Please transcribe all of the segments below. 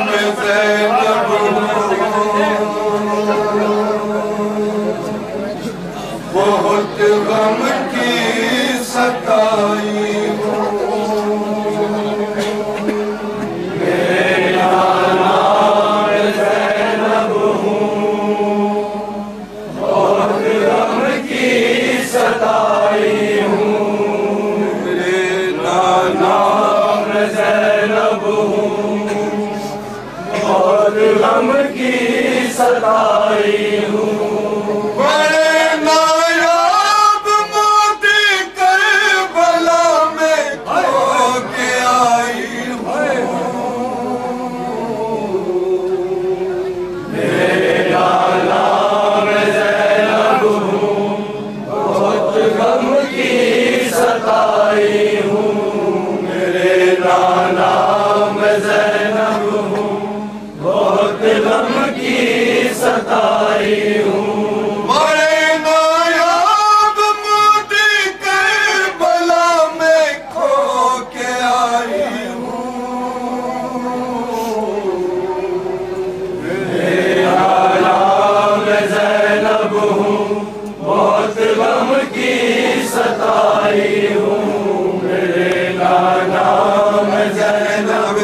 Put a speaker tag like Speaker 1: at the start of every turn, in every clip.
Speaker 1: میں زینب بہت غم کی ستائی
Speaker 2: غم کی ستائی ہوں
Speaker 1: بڑے نایاب موتی کربلا میں کھو کے آئی ہوں
Speaker 2: میرے نام زینب ہوں بہت غم کی ستائی ہوں میرے نام زینب ہوں بہت غم کی ستائی ہوں
Speaker 1: بڑے نایاب موتی کربلا میں کھو کے آئی ہوں
Speaker 2: میرے نام زینب ہوں بہت غم کی ستائی ہوں میرے نام زینب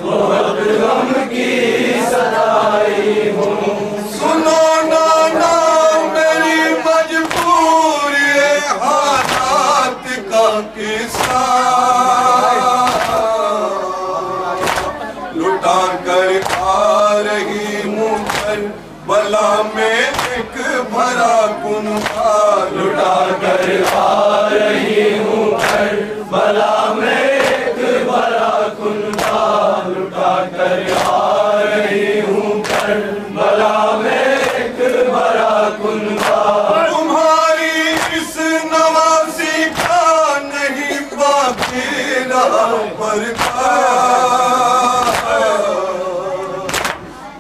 Speaker 2: بہت غم کی ستائی ہوں
Speaker 1: سنو نانا میری مجبوری حالات کا قصہ لٹا کر آ رہی ہوں کربلا میں ایک بھرا کنبہ
Speaker 2: لٹا کر آ رہی ہوں کربلا میں ایک بڑا کنبہ لٹا کر آ رہی ہوں کربلا میں ایک بڑا کنبہ
Speaker 1: تمہاری اس نوازی کا نہیں باقی رہا پردہ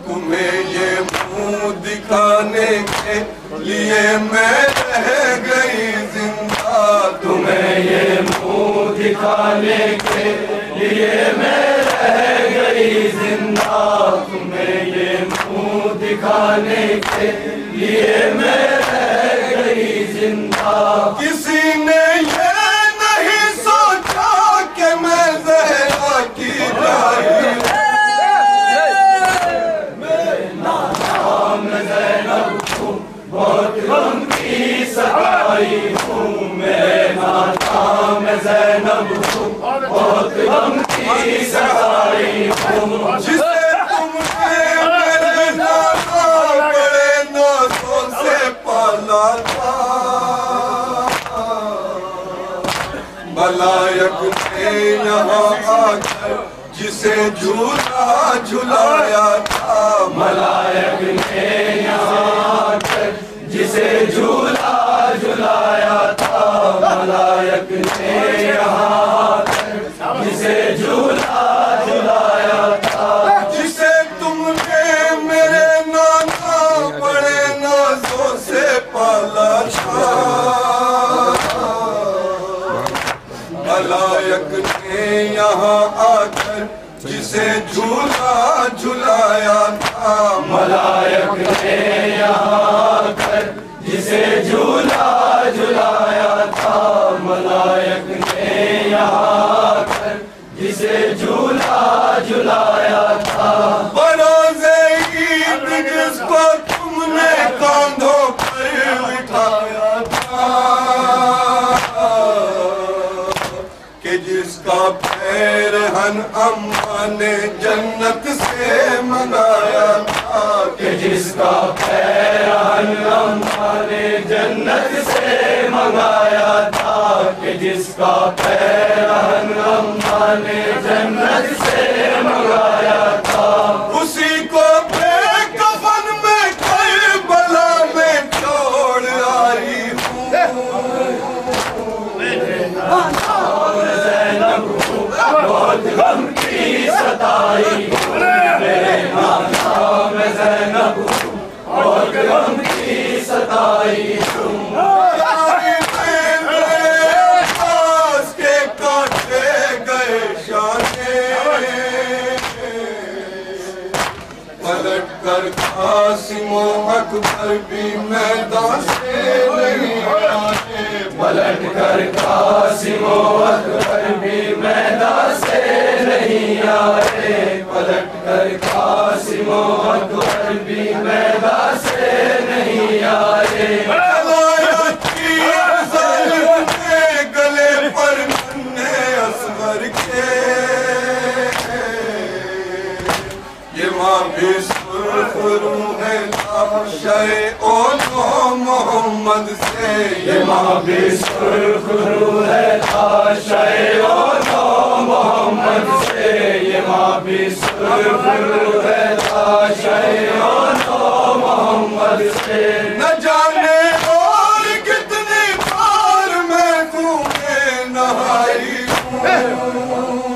Speaker 1: تمہیں یہ منہ دکھانے کے لیے میں رہ گئی زندہ
Speaker 2: تمہیں یہ منہ دکھانے کے لیے میں رہ گئی زندہ تمہیں یہ منہ دکھانے کے لیے میں رہ گئی زندہ
Speaker 1: کسی نے یہ نہیں سوچا کہ میں زہرا کی جاری
Speaker 2: نام زینب ہوں بہت غم کی ستائی ہوں میرے نام زینب ہوں بہت غم کی ستائی ہوں
Speaker 1: جسے تم نے میرے نانا بڑے نازوں سے پالا تھا ملائک نے یہاں آ کر جسے جھولا جھلایا تھا
Speaker 2: ملائک نے یہاں آ کر جسے جھولا جھلایا تھا ملائک نے یہاں آ کر جسے جھولا جھلایا تھا
Speaker 1: جسے تم نے میرے نانا بڑے نازوں سے پالا تھا ملائک نے یہاں آ کر جسے جھولا جھلایا تھا
Speaker 2: ملائک نے یہاں آ کر جسے جھولا جھلایا تھا ملائک نے یہاں آ کر جسے جھولا جھلایا تھا
Speaker 1: بروز عید جس کو تم نے کاندھوں پر اٹھایا تھا کہ جس کا پیرہن اماں نے جنت سے منگایا تھا
Speaker 2: کہ جس کا پیرہن اماں نے جنت سے منگایا تھا کہ جس کا پیرہن اماں نے جنت سے منگایا تھا
Speaker 1: اسی کو بے کفن میں کربلا میں چھوڑ آئی ہوں
Speaker 2: زینب ہوں بہت غم کی ستائی ہوں میرے نام زینب ہوں بہت غم کی ستائی ہوں
Speaker 1: کے کاٹے گئے شانے کر قاسم و اکبر بھی میدان سے نہیں آئے
Speaker 2: پلٹ کر قاسم و اکبر بھی میدان سے نہیں آئے پلٹ کر قاسم و اکبر بھی میدان سے نہیں آئے
Speaker 1: گلے پر ننھے اصغر کے یہ ماں بھی سرخ روح لاشہ اولو محمد سے
Speaker 2: یہ ماں بھی سرخ روح لاشہ اولو محمد سے یہ ماں بھی سرخ روح لاشہ اولو محمد سے
Speaker 1: نہ جانے اور کتنی بار میں تمہیں نہائی ہوں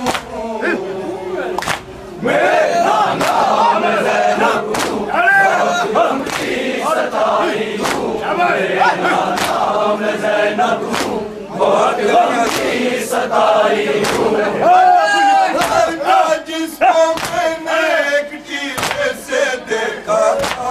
Speaker 2: میرے نام زینب ہوں بہت غم کی ستائی ہوں میرے نام زینب ہوں بہت غم کی ستائی ہوں
Speaker 1: جس کو میں نے ایک ٹیلے سے دیکھا تھا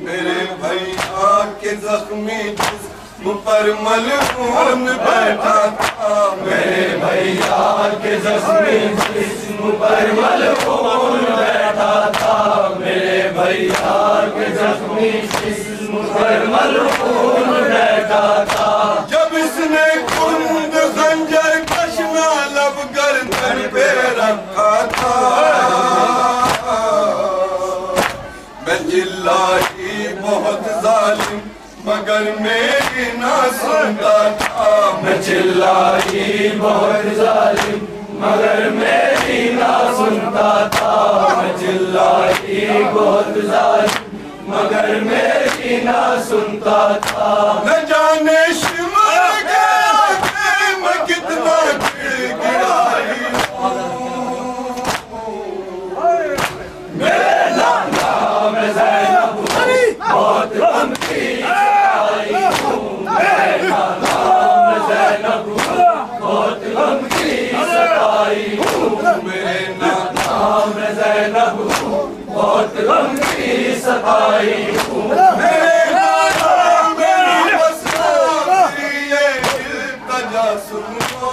Speaker 1: میرے بھائیہ کے زخمی جسم پر ملعون بیٹھا تھا
Speaker 2: میرے بھائیہ کے زخمی جسم پر ملعون بیٹھا تھا میرے بھائیہ کے زخمی جسم پر ملعون بیٹھا تھا
Speaker 1: جب اس نے کند خنجر کشنا لب گردن پہ رکھا تھا میں چلائی بہت ظالم مگر میری نہ سنتا تھا
Speaker 2: میں چلائی بہت ظالم مگر میری نہ سنتا تھا میں چلائی بہت ظالم مگر میری نہ سنتا تھا
Speaker 1: نہ جانے شمر گیا کہ میں کتنا گر گرائی
Speaker 2: میرے نام زینب ہوں بہت غم کی ستائی ہوں میرے نام زینب ہوں بہت غم کی ستائی ہوں میرے نام زینب ہوں بہت غم کی ستائی ہوں
Speaker 1: میرے نام میری وسنا میری یہ التجا سنو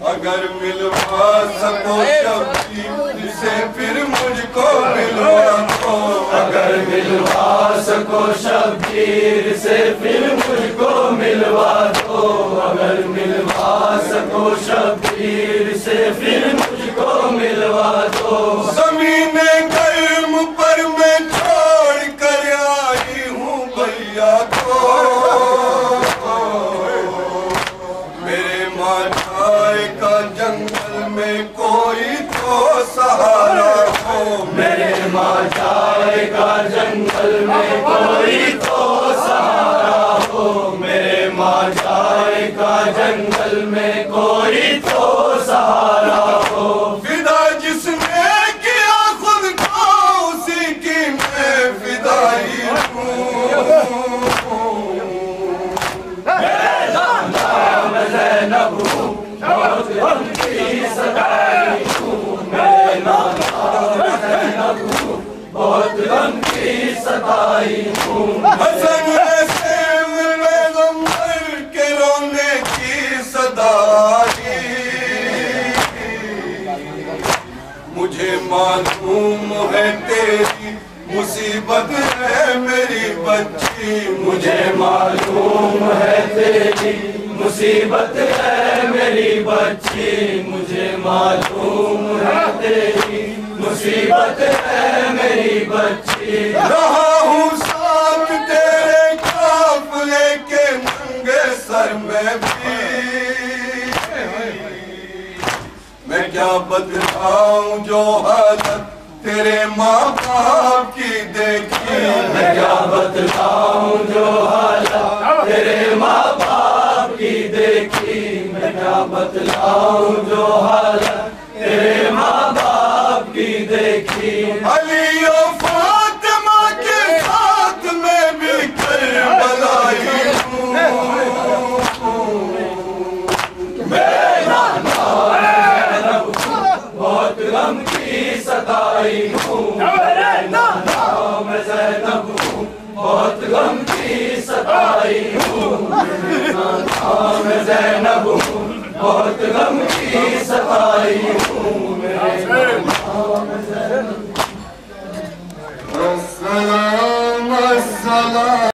Speaker 1: اگر ملوا سکو شبیر سے پھر مجھ کو ملوا دو
Speaker 2: اگر ملوا سکو شبیر سے پھر مجھ کو ملوا دو اگر ملوا سکو شبیر سے پھر مجھ کو ملوا دو
Speaker 1: زمین گرم پر میں چھوڑ کر آئی ہوں بھیا کو میرے ماجائے کا جنگل میں کوئی تو سہارا ہو
Speaker 2: میرے ماجائے کا جنگل میں کوئی تو سہارا ہو میرے ماجائے کا جنگل میں کوئی تو سہارا ہو
Speaker 1: فدا جس نے کیا خود کو اسی کی میں فدائی ہوں
Speaker 2: میرے نام زینب ہوں بہت غم کی ستائی ہوں میرے نام زینب ہوں بہت غم کی ستائی ہوں
Speaker 1: حسن ایسے پیغمبر کے رونے کی صدا مجھے معلوم ہے تیری مصیبت ہے میری بچی
Speaker 2: مجھے معلوم ہے تیری مصیبت ہے میری بچی مجھے معلوم ہے تیری مصیبت ہے میری بچی
Speaker 1: رہا ہوں ساتھ تیرے قافلے کے ننگے سر میں بھی میں کیا بتلاؤں جو حالت تیرے ماں باپ کی دیکھی
Speaker 2: میں کیا بتلاؤں جو حالت تیرے ماں باپ کی دیکھی میں کیا بتلاؤں جو حالت تیرے ماں باپ کی دیکھی
Speaker 1: علی و فاطمہ کے ساتھ میں بھی کربلائی ہوں
Speaker 2: میرا نام سفائی ہوں، نام زینب ہوں، بہت غم کی صفائی ہوں، نام زینب.
Speaker 1: السلام السلام